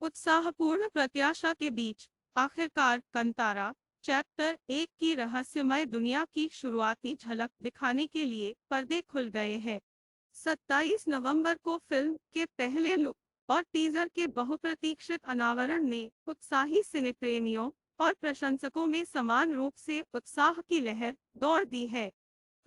उत्साहपूर्ण प्रत्याशा के बीच आखिरकार कंतारा चैप्टर 1 की रहस्यमय दुनिया की शुरुआती झलक दिखाने के लिए पर्दे खुल गए हैं। 27 नवंबर को फिल्म के पहले लुक और टीजर के बहुप्रतीक्षित अनावरण ने उत्साही सिने प्रेमियों और प्रशंसकों में समान रूप से उत्साह की लहर दौड़ दी है।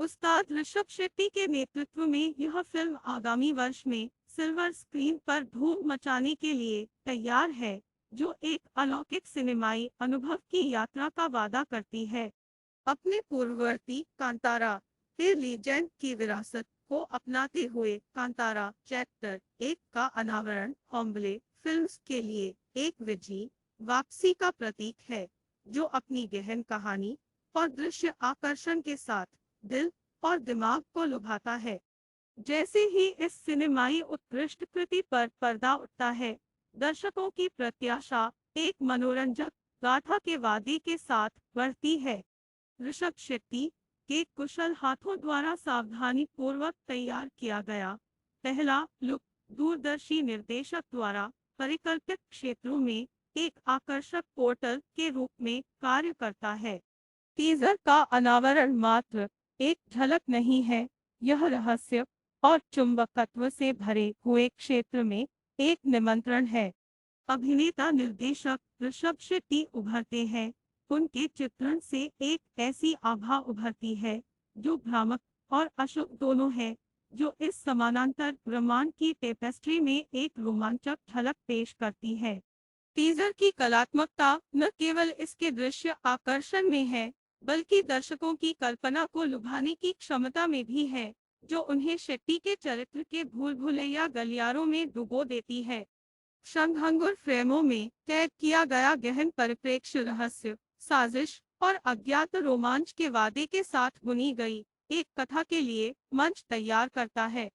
उस्ताद ऋषभ शेट्टी के नेतृत्व में यह फिल्म आगामी वर्ष में सिल्वर स्क्रीन पर धूम मचाने के लिए तैयार है, जो एक अलौकिक सिनेमाई अनुभव की यात्रा का वादा करती है। अपने पूर्ववर्ती कांतारा द लीजेंड की विरासत को अपनाते हुए कांतारा चैप्टर 1 का अनावरण होम्बले फिल्म्स के लिए एक विजयी वापसी का प्रतीक है, जो अपनी गहन कहानी और दृश्य आकर्षण के साथ दिल और दिमाग को लुभाता है। जैसे ही इस सिनेमाई उत्कृष्ट कृति पर पर्दा उठता है, दर्शकों की प्रत्याशा एक मनोरंजक गाथा के वादे के साथ बढ़ती है। ऋषभ शेट्टी के कुशल हाथों द्वारा सावधानी पूर्वक तैयार किया गया पहला लुक दूरदर्शी निर्देशक द्वारा परिकल्पित क्षेत्रों में एक आकर्षक पोर्टल के रूप में कार्य करता है। टीजर का अनावरण मात्र एक झलक नहीं है, यह रहस्य और चुंबकत्व से भरे हुए क्षेत्र में एक निमंत्रण है। अभिनेता निर्देशक ऋषभ शेट्टी उभरते हैं, उनके चित्रण से एक ऐसी आभा उभरती है जो भ्रामक और अशुभ दोनों है, जो इस समानांतर ब्रह्मांड की टेपेस्ट्री में एक रोमांचक झलक पेश करती है। टीजर की कलात्मकता न केवल इसके दृश्य आकर्षण में है, बल्कि दर्शकों की कल्पना को लुभाने की क्षमता में भी है, जो उन्हें शेट्टी के चरित्र के भूल भुलैया गलियारों में डुबो देती है। क्षणभंगुर फ्रेमों में कैद किया गया गहन परिप्रेक्ष्य रहस्य, साजिश और अज्ञात रोमांच के वादे के साथ बुनी गई एक कथा के लिए मंच तैयार करता है।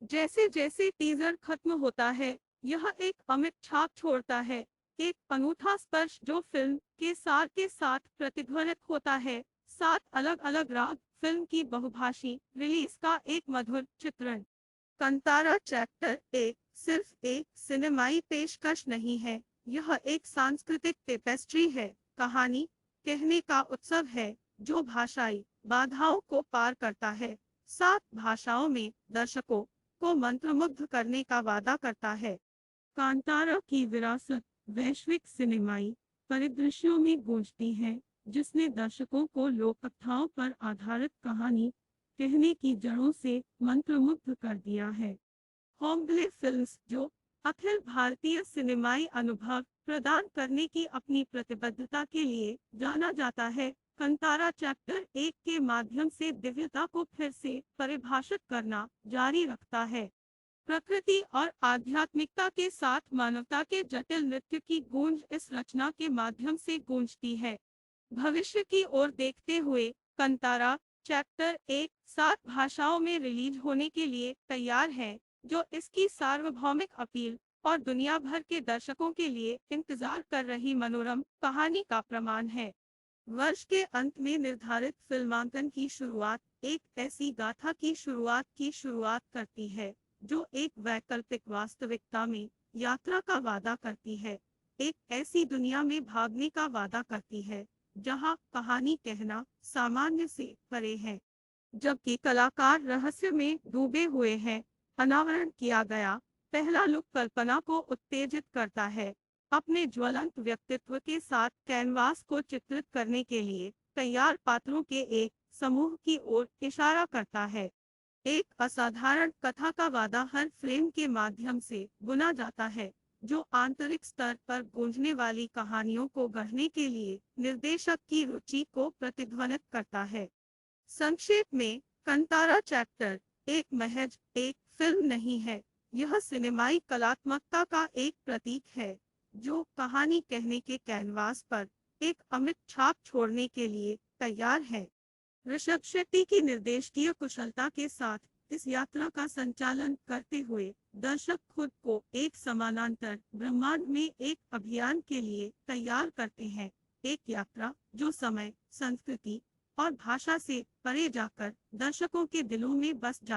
जैसे जैसे टीजर खत्म होता है, यह एक अमिट छाप छोड़ता है, एक अनूठा स्पर्श जो फिल्म के सार के साथ प्रतिध्वनित होता है। 7 अलग-अलग राग फिल्म की बहुभाषी रिलीज का एक मधुर चित्रण। कंतारा चैप्टर 1 सिर्फ एक सिनेमाई पेशकश नहीं है, यह एक सांस्कृतिक टेपेस्ट्री है, कहानी कहने का उत्सव है, जो भाषाई बाधाओं को पार करता है। 7 भाषाओं में दर्शकों को मंत्रमुग्ध करने का वादा करता है। कांतारा की विरासत वैश्विक सिनेमाई परिदृश्यों में गूंजती है, जिसने दर्शकों को लोककथाओं पर आधारित कहानी कहने की जड़ों से मंत्रमुग्ध कर दिया है। होम्बले फिल्म्स, जो अखिल भारतीय सिनेमाई अनुभव प्रदान करने की अपनी प्रतिबद्धता के लिए जाना जाता है, कंतारा चैप्टर 1 के माध्यम से दिव्यता को फिर से परिभाषित करना जारी रखता है। प्रकृति और आध्यात्मिकता के साथ मानवता के जटिल नृत्य की गूंज इस रचना के माध्यम से गूंजती है। भविष्य की ओर देखते हुए कंतारा चैप्टर 1 7 भाषाओं में रिलीज होने के लिए तैयार है, जो इसकी सार्वभौमिक अपील और दुनिया भर के दर्शकों के लिए इंतजार कर रही मनोरम कहानी का प्रमाण है। वर्ष के अंत में निर्धारित फिल्मांकन की शुरुआत एक ऐसी गाथा की शुरुआत करती है, जो एक वैकल्पिक वास्तविकता में यात्रा का वादा करती है, एक ऐसी दुनिया में भागने का वादा करती है, जहां कहानी कहना सामान्य से परे है, जबकि कलाकार रहस्य में डूबे हुए हैं। अनावरण किया गया पहला लुक कल्पना को उत्तेजित करता है, अपने ज्वलंत व्यक्तित्व के साथ कैनवास को चित्रित करने के लिए तैयार पात्रों के एक समूह की ओर इशारा करता है। एक असाधारण कथा का वादा हर फ्रेम के माध्यम से बुना जाता है, जो आंतरिक स्तर पर गूंजने वाली कहानियों को गढ़ने के लिए निर्देशक की रुचि को प्रतिध्वनित करता है। संक्षेप में, कंतारा चैप्टर एक महज एक फिल्म नहीं है, यह सिनेमाई कलात्मकता का एक प्रतीक है, जो कहानी कहने के कैनवास पर एक अमिट छाप छोड़ने के लिए तैयार है। ऋषभ शेट्टी की निर्देशकीय कुशलता के साथ इस यात्रा का संचालन करते हुए दर्शक खुद को एक समानांतर ब्रह्मांड में एक अभियान के लिए तैयार करते हैं, एक यात्रा जो समय, संस्कृति और भाषा से परे जाकर दर्शकों के दिलों में बस जाती है।